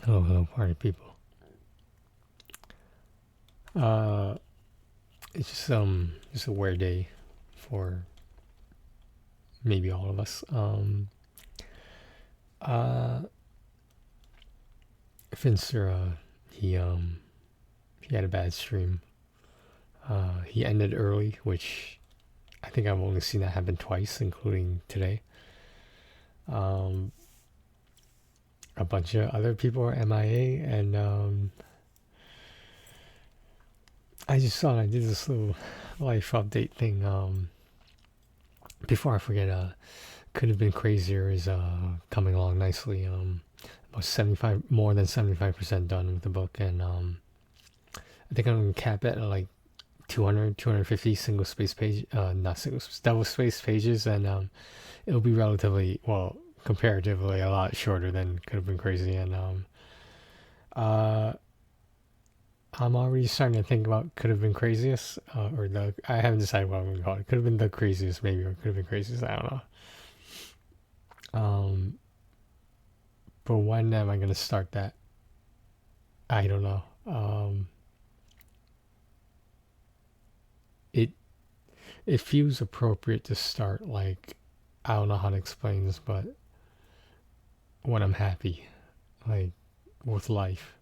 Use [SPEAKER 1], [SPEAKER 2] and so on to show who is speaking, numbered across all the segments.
[SPEAKER 1] Hello, party people. It's just a weird day for maybe all of us. Uh, Finster, he had a bad stream. He ended early, which I think I've only seen that happen twice, including today. Um, a bunch of other people are MIA, and I just thought I did this little life update thing. Before I forget, could have been crazier is coming along nicely. About 75, more than 75% done with the book, and I think I'm gonna cap it at like 200, 250 single space page, not single, double space pages, and it'll be relatively, well, comparatively a lot shorter than could have been crazy, and uh, I'm already starting to think about could have been craziest, or the I haven't decided what I'm gonna call it. Could have been the craziest, maybe, or could have been craziest. I don't know. Um, but when am I gonna start that? I don't know. It it feels appropriate to start like, I don't know how to explain this, but when I'm happy, like with life.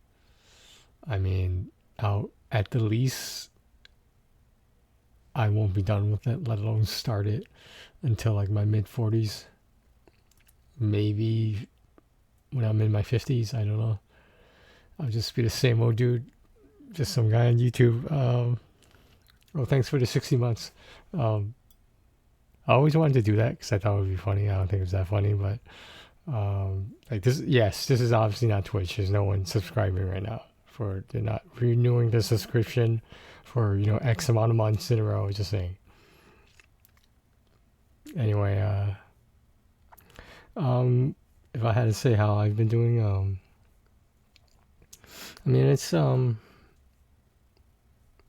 [SPEAKER 1] I mean, I'll at the least I won't be done with it, let alone start it until like my mid 40s. Maybe when I'm in my 50s, I don't know. I'll just be the same old dude, just some guy on YouTube. Well, thanks for the 60 months. Um, I always wanted to do that because I thought it would be funny. I don't think it was that funny, but like this, yes, this is obviously not Twitch. There's no one subscribing right now. They're not renewing the subscription for X amount of months in a row. Just saying. Anyway, if I had to say how I've been doing, I mean it's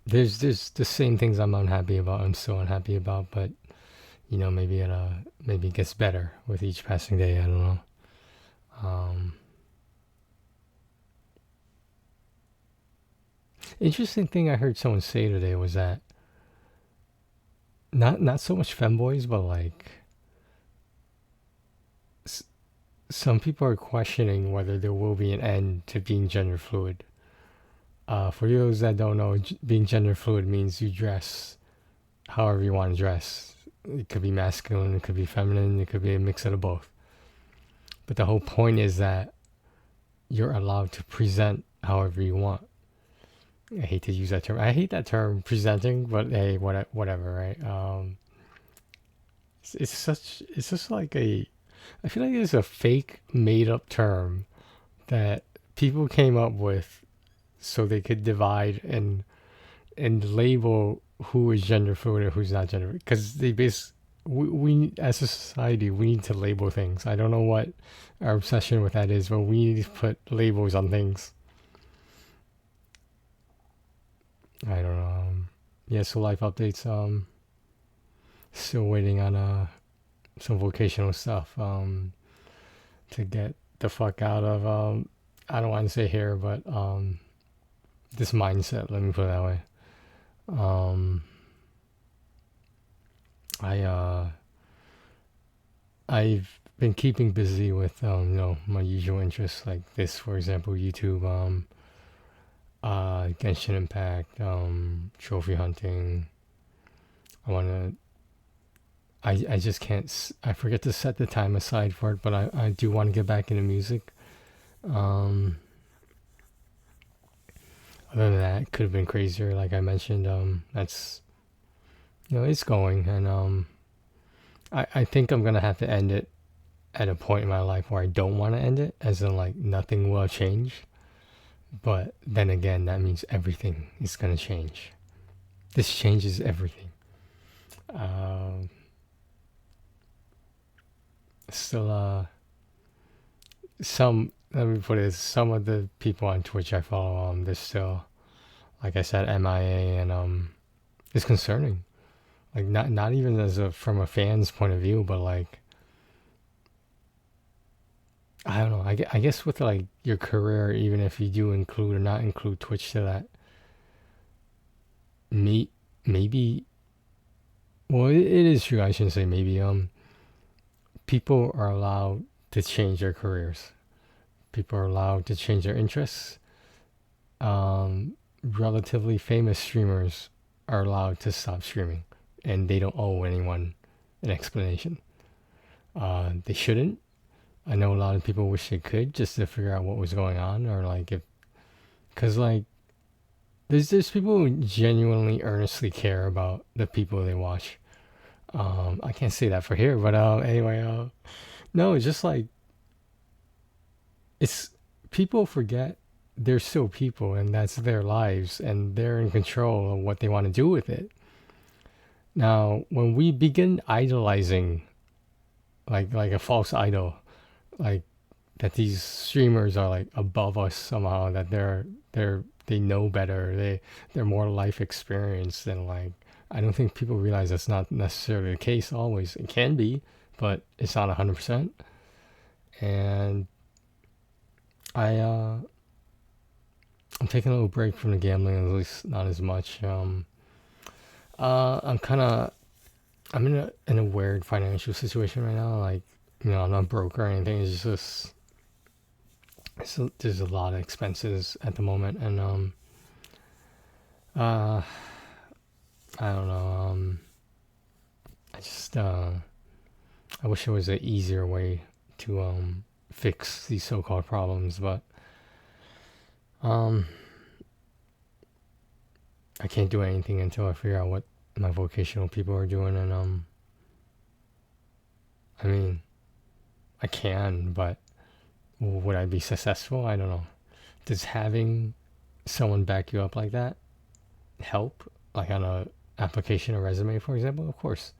[SPEAKER 1] there's the same things I'm unhappy about. I'm still unhappy about, but maybe it gets better with each passing day. I don't know. Um, Interesting thing I heard someone say today was that not so much femboys, but like s- some people are questioning whether there will be an end to being gender fluid. For those that don't know, being gender fluid means you dress however you want to dress. It could be masculine, it could be feminine, it could be a mix of the both. But the whole point is that you're allowed to present however you want. I hate to use that term. I hate that term, presenting, but hey, whatever, right? It's just like I feel like it's a fake, made up term that people came up with so they could divide and label who is gender fluid and who's not gender, because we as a society we need to label things. I don't know what our obsession with that is, but we need to put labels on things. I don't know. Yeah, so life updates. Still waiting on some vocational stuff. To get the fuck out of I don't want to say here, but this mindset. Let me put it that way. Um, I I've been keeping busy with my usual interests like this, for example, YouTube, Genshin Impact, trophy hunting. I wanna. I just can't. I forget to set the time aside for it, but I do want to get back into music. Um, Other than that, it could have been crazier, like I mentioned. That's it's going, and I think I'm gonna have to end it at a point in my life where I don't want to end it, as in like nothing will change. But then again, that means everything is gonna change. This changes everything. Um, Still, some let me put it. Some of the people on Twitch I follow, they're still, like I said, MIA, and it's concerning. Like not even as a from a fan's point of view, but like I don't know. I guess with like your career, even if you do include or not include Twitch to that, may, maybe. Well, it is true. I shouldn't say maybe. People are allowed to change their careers. People are allowed to change their interests. Relatively famous streamers are allowed to stop streaming, and they don't owe anyone an explanation. They shouldn't. I know a lot of people wish they could just to figure out what was going on, or like if, cause like there's people who genuinely, earnestly care about the people they watch. I can't say that for here, but anyway, no, it's just like it's people forget they're still people, and that's their lives, and they're in control of what they want to do with it. Now, when we begin idolizing like a false idol, like that these streamers are like above us somehow, that they know better, they're more life experienced than like, I don't think people realize that's not necessarily the case always. It can be, but it's not 100%. And I I'm taking a little break from the gambling, at least not as much. I'm kind of I'm in a weird financial situation right now. Like, I'm not broke or anything. It's just there's a lot of expenses at the moment, and uh, I don't know. I just I wish there was an easier way to fix these so-called problems, but um, I can't do anything until I figure out what my vocational people are doing, and I mean, I can, but would I be successful? I don't know. Does having someone back you up like that help? Like on a application or resume, for example? Of course.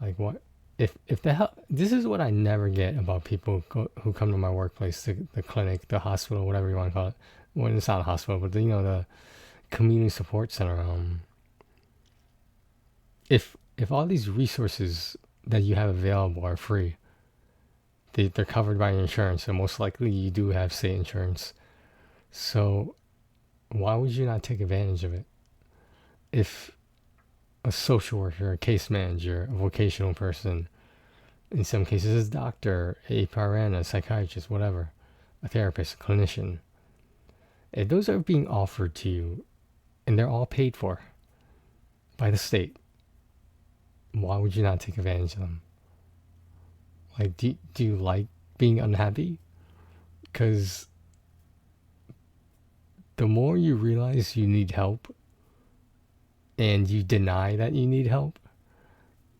[SPEAKER 1] Like what? If the hell, this is what I never get about people who come to my workplace, the clinic, the hospital, whatever you want to call it. When it's not a hospital, but the community support center. If all these resources that you have available are free, they're covered by your insurance, and most likely you do have state insurance. So why would you not take advantage of it? If a social worker, a case manager, a vocational person, in some cases a doctor, a PRN, a psychiatrist, whatever, a therapist, a clinician, if those are being offered to you and they're all paid for by the state, why would you not take advantage of them? Like, do you like being unhappy? Because the more you realize you need help and you deny that you need help,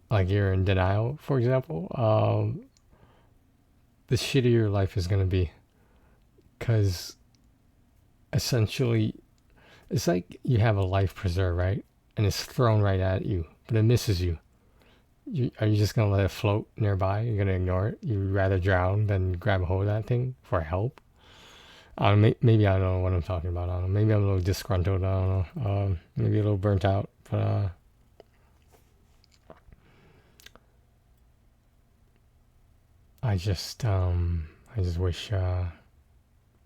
[SPEAKER 1] like you're in denial, for example, the shittier your life is going to be. Because essentially, it's like you have a life preserver, right? And it's thrown right at you, but it misses you. Are you just going to let it float nearby? You're going to ignore it? You'd rather drown than grab a hold of that thing for help? Maybe I don't know what I'm talking about. I don't know. Maybe I'm a little disgruntled. I don't know. Maybe a little burnt out. But I just wish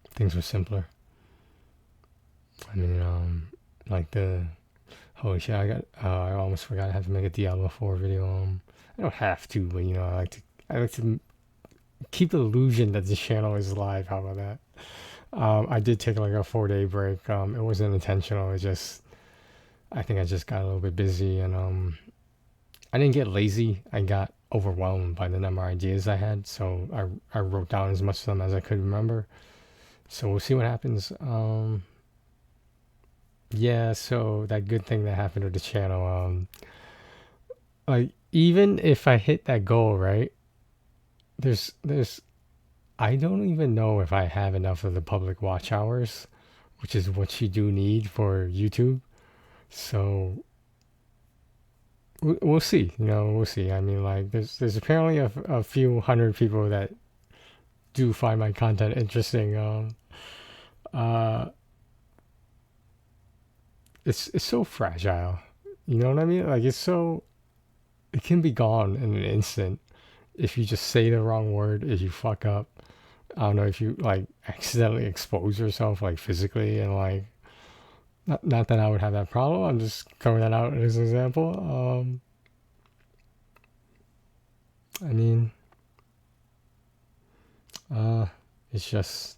[SPEAKER 1] things were simpler. I mean, like the holy shit! I almost forgot I have to make a Diablo 4 video. I don't have to, but I like to keep the illusion that this channel is live. How about that? I did take like a 4-day break. It wasn't intentional. I think I just got a little bit busy, and I didn't get lazy. I got overwhelmed by the number of ideas I had, so I wrote down as much of them as I could remember. So we'll see what happens. Yeah, so that good thing that happened with the channel, like even if I hit that goal, right? There's I don't even know if I have enough of the public watch hours, which is what you do need for YouTube. So we'll see. We'll see. I mean, like there's apparently a few hundred people that do find my content interesting. Uh, it's so fragile. You know what I mean? Like it can be gone in an instant if you just say the wrong word, if you fuck up. I don't know if you like accidentally expose yourself like physically and like not that I would have that problem. I'm just throwing that out as an example. I mean, uh, it's just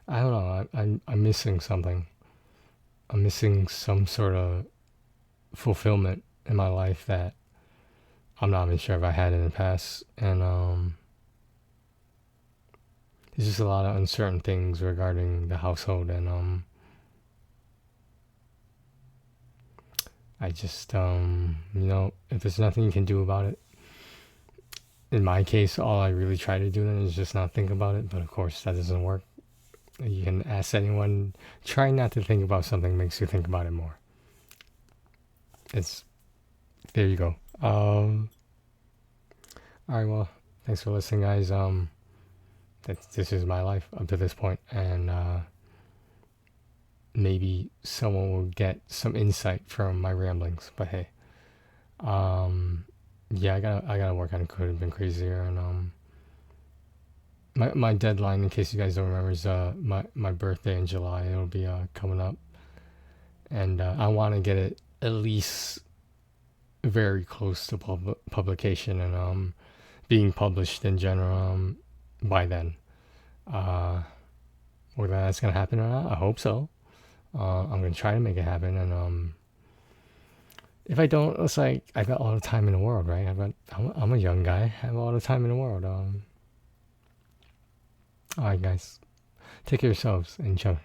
[SPEAKER 1] I don't know. I'm missing something. I'm missing some sort of fulfillment in my life that I'm not even sure if I had in the past, and there's just a lot of uncertain things regarding the household, and I just if there's nothing you can do about it. In my case, all I really try to do then is just not think about it, but of course that doesn't work. You can ask anyone, try not to think about something makes you think about it more. It's there you go. All right, well, thanks for listening, guys. This is my life up to this point, and maybe someone will get some insight from my ramblings. But hey, yeah, I gotta work on Could Have Been Crazier, and my deadline, in case you guys don't remember, is my birthday in July. It'll be coming up, and I want to get it at least very close to publication and being published in general by then. Whether that's gonna happen or not, I hope so. I'm gonna try to make it happen, and if I don't, it's like I got all the time in the world, right? I'm a young guy. I have all the time in the world. All right, guys, take care of yourselves. Enjoy.